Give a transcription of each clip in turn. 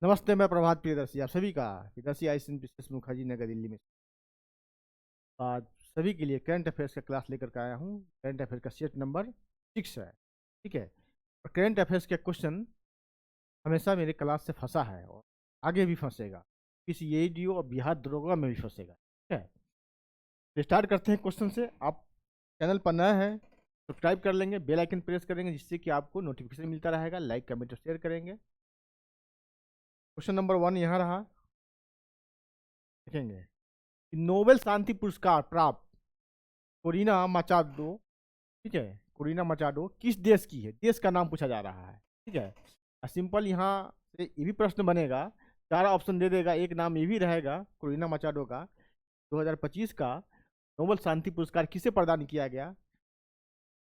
नमस्ते, मैं प्रभात प्रियदर्शी आप सभी का प्रियदर्शी आईसीएन विशेष मुखर्जी नगर दिल्ली में आज सभी के लिए करंट अफेयर्स का क्लास लेकर के आया हूँ। करंट अफेयर का सेट नंबर 6 है। ठीक है। और करंट अफेयर्स के क्वेश्चन हमेशा मेरे क्लास से फंसा है और आगे भी फंसेगा। किसी एडीओ और बिहार दरोगा में भी फंसेगा। ठीक है। तो स्टार्ट करते हैं क्वेश्चन से। आप चैनल पर नए हैं, सब्सक्राइब कर लेंगे, बेल आइकन प्रेस करेंगे जिससे कि आपको नोटिफिकेशन मिलता रहेगा। लाइक कमेंट और शेयर करेंगे। क्वेश्चन नंबर 1 यहाँ रहा, देखेंगे। नोबेल शांति पुरस्कार प्राप्त कोरिना मचाडो, ठीक है, कोरिना मचाडो किस देश की है? देश का नाम पूछा जा रहा है। ठीक है। सिंपल यहाँ से ये भी प्रश्न बनेगा, 4 ऑप्शन दे देगा, एक नाम ये भी रहेगा कोरिना मचाडो का। 2025 का नोबेल शांति पुरस्कार किसे प्रदान किया गया?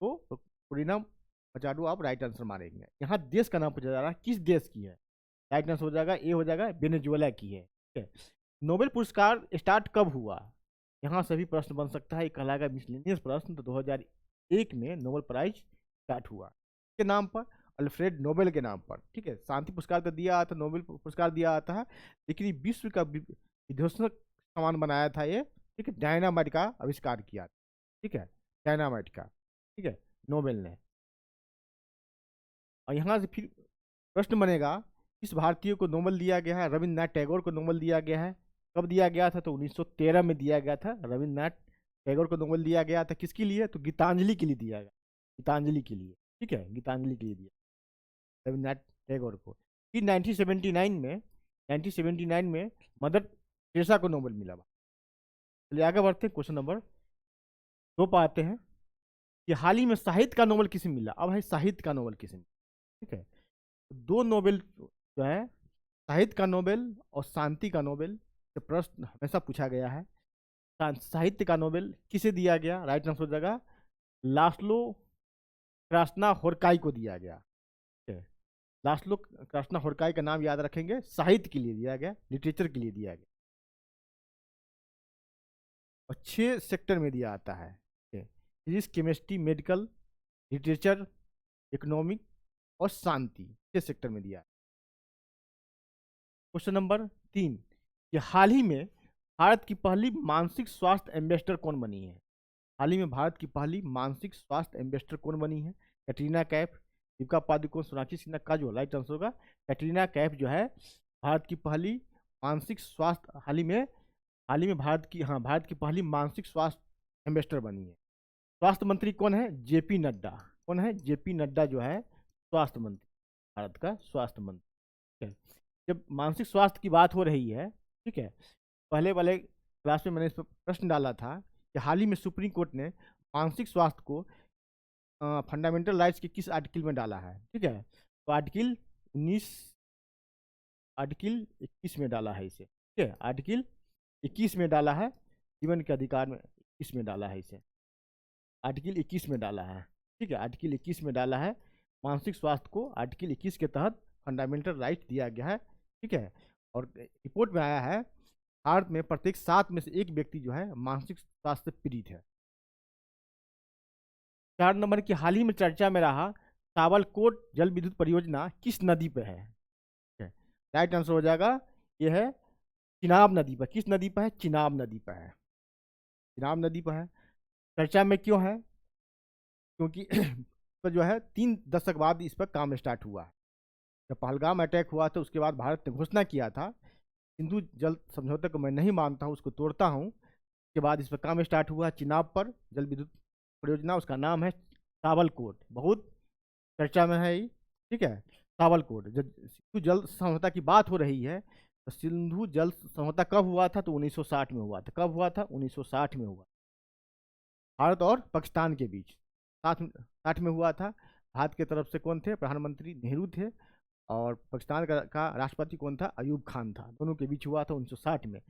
तो कोरिना मचाडो आप राइट आंसर मारेंगे। यहाँ देश का नाम पूछा जा रहा है, किस देश की है? राइट आंसर हो जाएगा, ए हो जाएगा, वेनेजुएला की है। ठीक है। नोबेल पुरस्कार स्टार्ट कब हुआ? यहाँ से भी प्रश्न बन सकता है, कहलाएगा मिसलेनियस प्रश्न। तो 2001 में नोबेल प्राइज स्टार्ट हुआ के नाम पर, अल्फ्रेड नोबेल के नाम पर। ठीक है। शांति पुरस्कार तो दिया आता, नोबेल पुरस्कार दिया आता है, लेकिन विश्व का विध्वंसक सामान बनाया था ये। ठीक है। डायनामाइट का आविष्कार किया। ठीक है। डायनामाइट का। ठीक है। नोबेल ने। और यहाँ से फिर प्रश्न बनेगा, किस भारतीय को नोबेल दिया गया है? रविन्द्रनाथ टैगोर को नोबेल दिया गया है। कब दिया गया था? तो 1913 में दिया गया था। रविन्द्रनाथ टैगोर को नोबेल दिया गया था, किसके लिए? तो गीतांजलि के लिए दिया गया। गीतांजलि के लिए। ठीक है। गीतांजलि के लिए दिया रविन्द्रनाथ टैगोर को। फिर 1979 में मदर टेरेसा को नोबेल मिला। चलिए आगे बढ़ते हैं, क्वेश्चन नंबर 2 पर आते हैं कि हाल ही में साहित्य का नोबेल किसे मिला? अब है साहित्य का नोबेल किसे मिला। ठीक है। 2 नोबेल जो है, साहित्य का नोबेल और शांति का नोबेल, ये प्रश्न हमेशा पूछा गया है। साहित्य का नोबेल किसे दिया गया? राइट आंसर हो जाएगा लास्लो क्रास्ना होर्काई को दिया गया। ठीक है। लास्लो क्रास्ना होर्काई का नाम याद रखेंगे, साहित्य के लिए दिया गया, लिटरेचर के लिए दिया गया। और 6 सेक्टर में दिया आता है, physics, chemistry, medical, literature, economic और शांति, 6 सेक्टर में दिया। क्वेश्चन नंबर 3 कि हाल ही में भारत की पहली मानसिक स्वास्थ्य एम्बेसडर कौन बनी है? हाल ही में भारत की पहली मानसिक स्वास्थ्य एम्बेसडर कौन बनी है? कैटरीना कैफ, दीपिका पादुकोण, सोनाक्षी सिन्हा का जो राइट आंसर होगा कैटरीना कैफ जो है भारत की पहली मानसिक स्वास्थ्य, हाल ही में भारत की पहली मानसिक स्वास्थ्य एम्बेसडर बनी है। स्वास्थ्य मंत्री कौन है? जेपी नड्डा। कौन है? जेपी नड्डा जो है स्वास्थ्य मंत्री, भारत का स्वास्थ्य मंत्री। ठीक है। जब मानसिक स्वास्थ्य की बात हो रही है, ठीक है, पहले वाले क्लास में मैंने इस पर प्रश्न डाला था कि हाल ही में सुप्रीम कोर्ट ने मानसिक स्वास्थ्य को फंडामेंटल राइट्स के किस आर्टिकल में डाला है? ठीक है। तो आर्टिकल 21 में डाला है इसे। ठीक है। आर्टिकल 21 में डाला है, जीवन के अधिकार में 21 में डाला है इसे। आर्टिकल 21 में डाला है। ठीक है। आर्टिकल 21 में डाला है, मानसिक स्वास्थ्य को आर्टिकल 21 के तहत फंडामेंटल राइट दिया गया है। ठीक है। और रिपोर्ट में आया है, भारत में प्रत्येक 7 में से 1 व्यक्ति जो है मानसिक स्वास्थ्य से पीड़ित है। 4 नंबर की हाल ही में चर्चा में रहा सावलकोट जल विद्युत परियोजना किस नदी पर है? राइट आंसर हो जाएगा, यह है चिनाब नदी पर। किस नदी पर है? चिनाब नदी पर है। चिनाब नदी पर है। चर्चा में क्यों है? क्योंकि तो जो है 3 दशक बाद इस पर काम स्टार्ट हुआ। जब पहलगाम अटैक हुआ था उसके बाद भारत ने घोषणा किया था सिंधु जल समझौते को मैं नहीं मानता हूँ, उसको तोड़ता हूँ। उसके बाद इस पर काम स्टार्ट हुआ चिनाब पर जल विद्युत परियोजना, उसका नाम है सावलकोट, बहुत चर्चा में है। ठीक है। सावलकोट। जब सिंधु जल समझौता की बात हो रही है तो सिंधु जल समझौता कब हुआ था? तो 1960 में हुआ था। कब हुआ था? 1960 में हुआ, भारत और पाकिस्तान के बीच। 60 में हुआ था। भारत की तरफ से कौन थे? प्रधानमंत्री नेहरू थे, और पाकिस्तान का राष्ट्रपति कौन था? अयूब खान था। दोनों के बीच हुआ था 1960 में।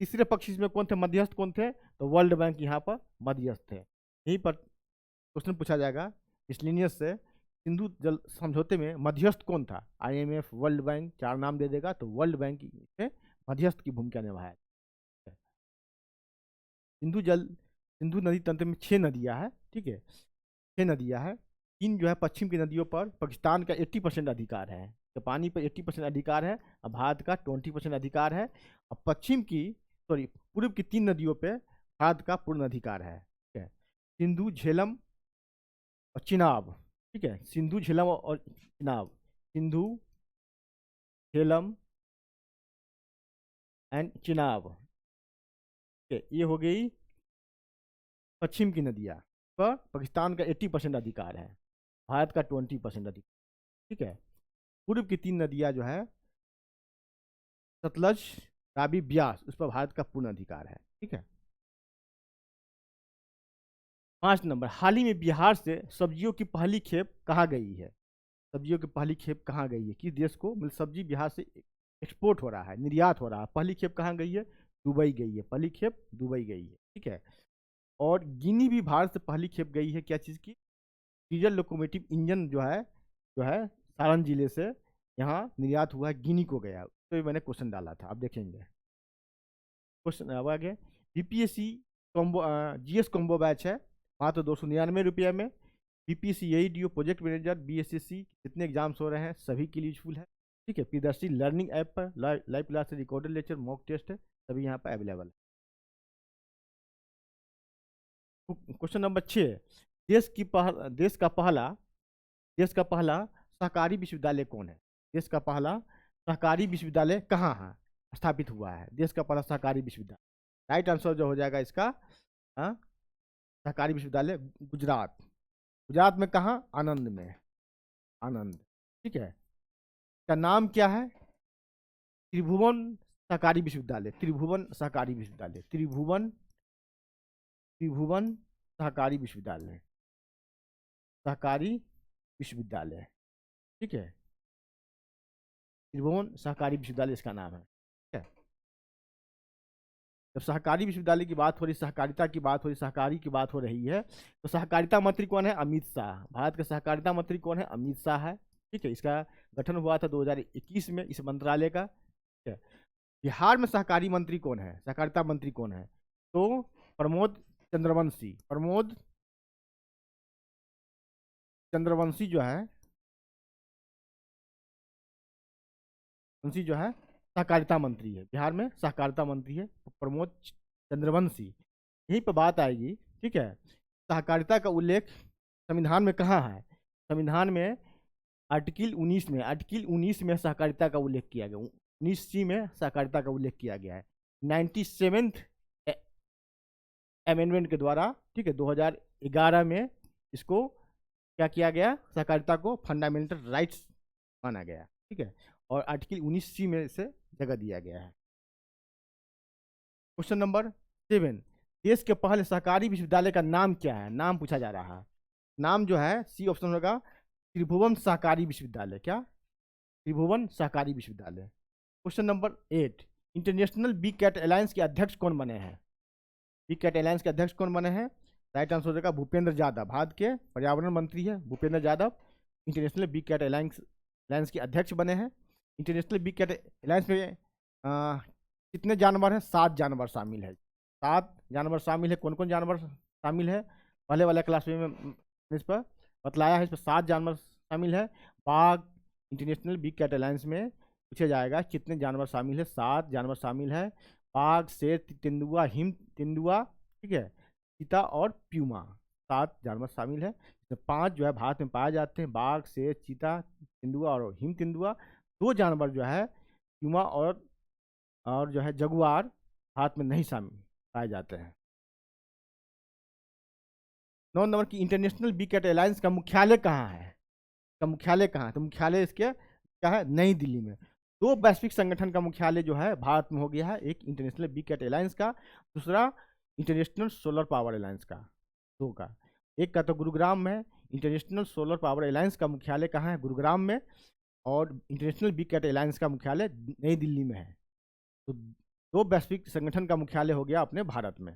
तीसरे पक्ष इसमें कौन थे? मध्यस्थ कौन थे? तो वर्ल्ड बैंक यहाँ पर मध्यस्थ थे। यहीं पर क्वेश्चन पूछा जाएगा मिसलेनियस से, सिंधु जल समझौते में मध्यस्थ कौन था? आईएमएफ, वर्ल्ड बैंक, 4 नाम दे देगा तो वर्ल्ड बैंक में मध्यस्थ की भूमिका निभाया। सिंधु नदी तंत्र में 6 नदियां हैं। ठीक है। 6 नदियां हैं। 3 जो है पश्चिम की नदियों पर पाकिस्तान का 80% अधिकार है, तो पानी पर 80% अधिकार है और भारत का 20% अधिकार है। और पश्चिम की पूर्व की 3 नदियों पे भारत का पूर्ण अधिकार है। ठीक है, सिंधु, झेलम और चिनाब। ठीक है, सिंधु, झेलम और चिनाब, सिंधु, झेलम एंड चिनाब। ठीक है, ये हो गई पश्चिम की नदियाँ। पर पाकिस्तान का 80% अधिकार है, भारत का 20% अधिकार। ठीक है, पूर्व की 3 नदियाँ जो है सतलज, रावी, ब्यास, उस पर भारत का पूर्ण अधिकार है। ठीक है, 5 नंबर, हाल ही में बिहार से सब्जियों की पहली खेप कहाँ गई है? सब्जियों की पहली खेप कहाँ गई है? किस देश को मतलब सब्जी बिहार से एक्सपोर्ट हो रहा है, निर्यात हो रहा है? पहली खेप कहाँ गई है? दुबई गई है, पहली खेप दुबई गई है। ठीक है, और गिनी भी भारत से पहली खेप गई है, क्या चीज़ की? डीजल लोकोमोटिव इंजन जो है सारण जिले से यहाँ निर्यात हुआ है, गिनी को गया। तो मैंने क्वेश्चन डाला था, आप देखेंगे क्वेश्चन। अब आगे BPSC combo GS combo batch है, मात्र 299 रुपये में। बीपीएससी एईडीओ प्रोजेक्ट मैनेजर बीएसएससी जितने एग्जाम्स हो रहे हैं सभी के लिए यूजफुल है। ठीक है, प्रियदर्शी लर्निंग ऐप पर लाइव क्लास से रिकॉर्डेड लेक्चर, मॉक टेस्ट है, सभी यहाँ पर अवेलेबल है। क्वेश्चन नंबर 6, देश का पहला सहकारी विश्वविद्यालय कौन है? देश का पहला सहकारी विश्वविद्यालय कहाँ है स्थापित हुआ है? देश का पहला सहकारी विश्वविद्यालय, राइट आंसर जो हो जाएगा इसका सहकारी विश्वविद्यालय गुजरात। गुजरात में कहाँ? आनंद में, आनंद। ठीक है, इसका नाम क्या है? त्रिभुवन सहकारी विश्वविद्यालय, त्रिभुवन सहकारी विश्वविद्यालय, त्रिभुवन सहकारी विश्वविद्यालय, सहकारी विश्वविद्यालय। ठीक है, त्रिभुवन सहकारी विश्वविद्यालय इसका नाम है। ठीक है, जब सहकारी विश्वविद्यालय की बात हो रही, सहकारिता की बात हो रही, सहकारी की बात हो रही है, तो सहकारिता मंत्री कौन है? अमित शाह। भारत के सहकारिता मंत्री कौन है? अमित शाह है। ठीक है, इसका गठन हुआ था 2021 में इस मंत्रालय का। ठीक है, बिहार में सहकारी मंत्री कौन है, सहकारिता मंत्री कौन है? तो प्रमोद चंद्रवंशी, प्रमोद चंद्रवंशी जो है सहकारिता मंत्री है, बिहार में सहकारिता मंत्री है प्रमोद चंद्रवंशी। यहीं पर बात आएगी। ठीक है, सहकारिता का उल्लेख संविधान में कहाँ है? संविधान में आर्टिकल 19 में सहकारिता का उल्लेख किया गया, 19C में सहकारिता का उल्लेख किया गया है 97th अमेंडमेंट के द्वारा। ठीक है, 2011 में इसको क्या किया गया? सहकारिता को फंडामेंटल राइट्स माना गया। ठीक है, और आर्टिकल 19C में इसे जगह दिया गया है। क्वेश्चन नंबर 7, देश के पहले सहकारी विश्वविद्यालय का नाम क्या है? नाम पूछा जा रहा है। नाम जो है सी ऑप्शन होगा, त्रिभुवन सहकारी विश्वविद्यालय। क्या? Tribhuvan Sahkari Vishwavidyalaya. Question number 8, international big cat alliance के अध्यक्ष कौन बने हैं? बी कैट अलायंस के अध्यक्ष कौन बने हैं? राइट आंसर हो जाएगा भूपेंद्र यादव, भारत के पर्यावरण मंत्री है Bhupender Yadav, international big cat alliance के अध्यक्ष बने हैं। इंटरनेशनल बी कैट अलायंस में कितने जानवर हैं? 7 जानवर शामिल है, 7 जानवर शामिल है। कौन कौन जानवर शामिल है? पहले वाले क्लास में इस पर बतलाया है, इस पर 7 जानवर शामिल है। बाघ इंटरनेशनल बी कैट अलायंस में पूछा जाएगा कितने जानवर शामिल है? 7 जानवर शामिल है, बाघ, शेर, तेंदुआ, हिम तेंदुआ, ठीक है, चीता और प्यूमा, 7 जानवर शामिल है। इसमें 5 जो है भारत में पाए जाते हैं, बाघ, शेर, चीता, तेंदुआ और हिम तेंदुआ। 2 जानवर जो है प्यूमा और जो है जगुआर भारत में नहीं शामिल पाए जाते हैं। 9 नंबर की इंटरनेशनल बी कैट अलायंस का मुख्यालय कहाँ है? का मुख्यालय कहाँ है? तो मुख्यालय इसके क्या है? नई दिल्ली में। 2 वैश्विक संगठन का मुख्यालय जो है भारत में हो गया है, एक इंटरनेशनल बी कैट अलायंस का, दूसरा इंटरनेशनल सोलर पावर अलायंस का, 2 का। एक का तो गुरुग्राम में, इंटरनेशनल सोलर पावर अलायंस का मुख्यालय कहाँ है? गुरुग्राम में, और इंटरनेशनल बी कैट अलायंस का मुख्यालय नई दिल्ली में है। तो 2 वैश्विक संगठन का मुख्यालय हो गया अपने भारत में।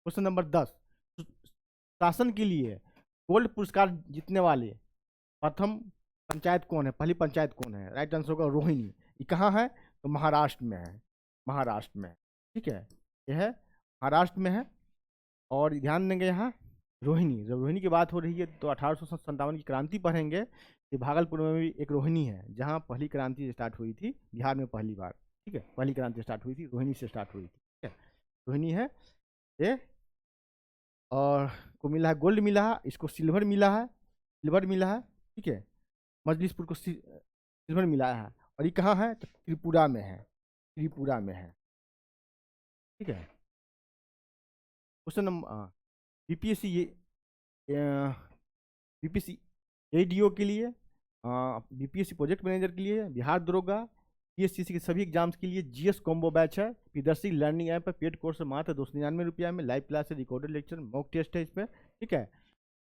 क्वेश्चन नंबर 10, शासन के लिए गोल्ड पुरस्कार जीतने वाले प्रथम पंचायत कौन है? पहली पंचायत कौन है? राइट आंसर होगा रोहिणी। ये कहाँ है? तो महाराष्ट्र में है, महाराष्ट्र में। ठीक है, यह है महाराष्ट्र में है। और ध्यान देंगे यहाँ रोहिणी, जब रोहिणी की बात हो रही है तो 1857 की क्रांति पढ़ेंगे कि भागलपुर में भी एक रोहिणी है जहाँ पहली क्रांति स्टार्ट हुई थी बिहार में पहली बार। ठीक है, पहली क्रांति स्टार्ट हुई थी, रोहिणी से स्टार्ट हुई थी। ठीक है, रोहिणी है ये। और को मिला है गोल्ड, मिला है इसको सिल्वर मिला है, सिल्वर मिला है। ठीक है, मजलिसपुर को सिल्वर मिला है। और ये कहाँ है तो त्रिपुरा में है, त्रिपुरा में है। ठीक है, क्वेश्चन नंबर बीपीएससी ये बीपीएससी एडीओ के लिए, बीपीएससी प्रोजेक्ट मैनेजर के लिए, बिहार दरोगा, पीएससीसी के सभी एग्जाम्स के लिए जीएस कॉम्बो बैच है। प्रियदर्शी लर्निंग ऐप है, पेड कोर्स है मात्र 299 रुपया में, लाइव क्लास है, रिकॉर्डेड लेक्चर, मॉक टेस्ट है इसमें। ठीक है,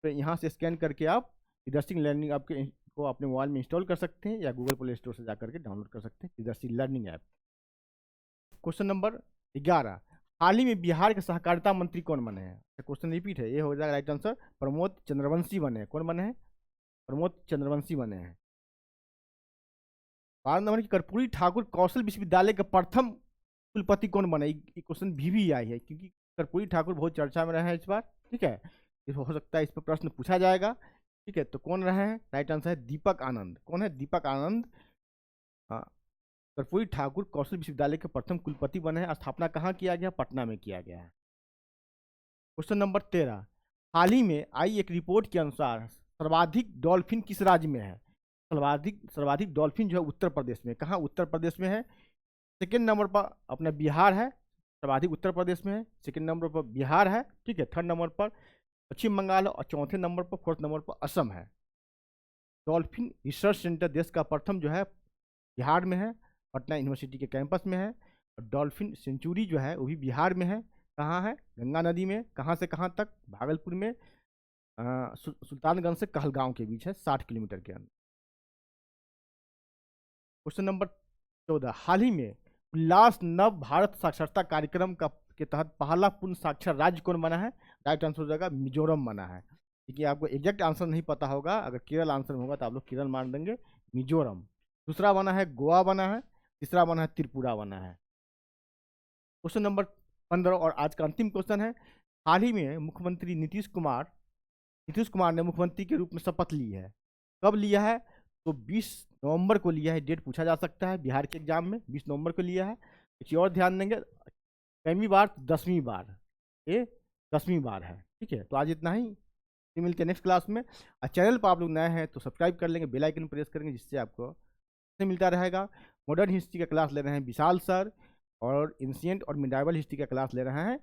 तो यहाँ से स्कैन करके आप प्रियदर्शी लर्निंग आपके को अपने मोबाइल में इंस्टॉल कर सकते हैं या गूगल प्ले स्टोर से जाकर के डाउनलोड कर सकते हैं Priyadarshi learning app. Question number 11, हाल ही में बिहार के सहकारिता मंत्री कौन बने हैं? क्वेश्चन रिपीट है, ये हो जाएगा राइट आंसर, प्रमोद चंद्रवंशी बने हैं। कौन बने हैं? प्रमोद चंद्रवंशी बने हैं। 12 नंबर की कर्पूरी ठाकुर कौशल विश्वविद्यालय के प्रथम कुलपति कौन बने? ये क्वेश्चन भी आई है क्योंकि कर्पूरी ठाकुर बहुत चर्चा में रहे हैं इस बार। ठीक है, हो सकता है इस पर प्रश्न पूछा जाएगा। ठीक है, तो कौन रहे हैं? राइट आंसर है दीपक आनंद। कौन है? दीपक आनंद। हाँ, कर्पूरी ठाकुर कौशल विश्वविद्यालय के प्रथम कुलपति बने हैं। स्थापना कहाँ किया गया? पटना में किया गया है। क्वेश्चन नंबर 13, हाल ही में आई एक रिपोर्ट के अनुसार सर्वाधिक डॉल्फिन किस राज्य में है? सर्वाधिक डॉल्फिन जो है उत्तर प्रदेश में। कहाँ? उत्तर प्रदेश में है। सेकेंड नंबर पर अपना बिहार है, सर्वाधिक उत्तर प्रदेश में है। सेकेंड नंबर पर बिहार है। ठीक है, थर्ड नंबर पर पश्चिम बंगाल और चौथे नंबर पर, फोर्थ नंबर पर असम है। डॉल्फिन रिसर्च सेंटर देश का प्रथम जो है बिहार में है, पटना यूनिवर्सिटी के कैंपस में है। और डॉल्फिन सेंचुरी जो है वो भी बिहार में है। कहाँ है? गंगा नदी में। कहाँ से कहाँ तक? भागलपुर में, सुल्तानगंज से कहलगांव के बीच है, 60 किलोमीटर के अंदर। क्वेश्चन नंबर 14, हाल ही में उल्लास नव भारत साक्षरता कार्यक्रम का के तहत पहला पूर्ण साक्षर राज्य कौन बना है? राइट आंसर हो जाएगा मिजोरम बना है। क्योंकि आपको एग्जैक्ट आंसर नहीं पता होगा, अगर केरल आंसर होगा तो आप लोग केरल मान देंगे, मिजोरम। दूसरा बना है गोवा बना है, तीसरा बना है त्रिपुरा बना है। क्वेश्चन नंबर 15 और आज का अंतिम क्वेश्चन है, हाल ही में मुख्यमंत्री नीतीश कुमार ने मुख्यमंत्री के रूप में शपथ ली है। कब लिया है? तो 20 नवंबर को लिया है। डेट पूछा जा सकता है बिहार के एग्जाम में, 20 नवंबर को लिया है। एक और ध्यान देंगे, पहली बार 10वीं बार, ये 10वीं बार है। ठीक है, तो आज इतना ही, फिर मिलते हैं नेक्स्ट क्लास में। और चैनल पर आप लोग नए हैं तो सब्सक्राइब कर लेंगे, बेल आइकन प्रेस करेंगे, जिससे आपको मिलता रहेगा। मॉडर्न हिस्ट्री का क्लास ले रहे हैं विशाल सर, और एंशिएंट और मिडाइवल हिस्ट्री का क्लास ले रहे हैं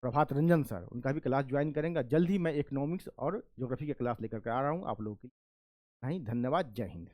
प्रभात रंजन सर। उनका भी क्लास ज्वाइन करेंगे। जल्द ही मैं इकोनॉमिक्स और ज्योग्राफी का क्लास लेकर के आ रहा हूँ आप लोगों के लिए। धन्यवाद, जय हिंद।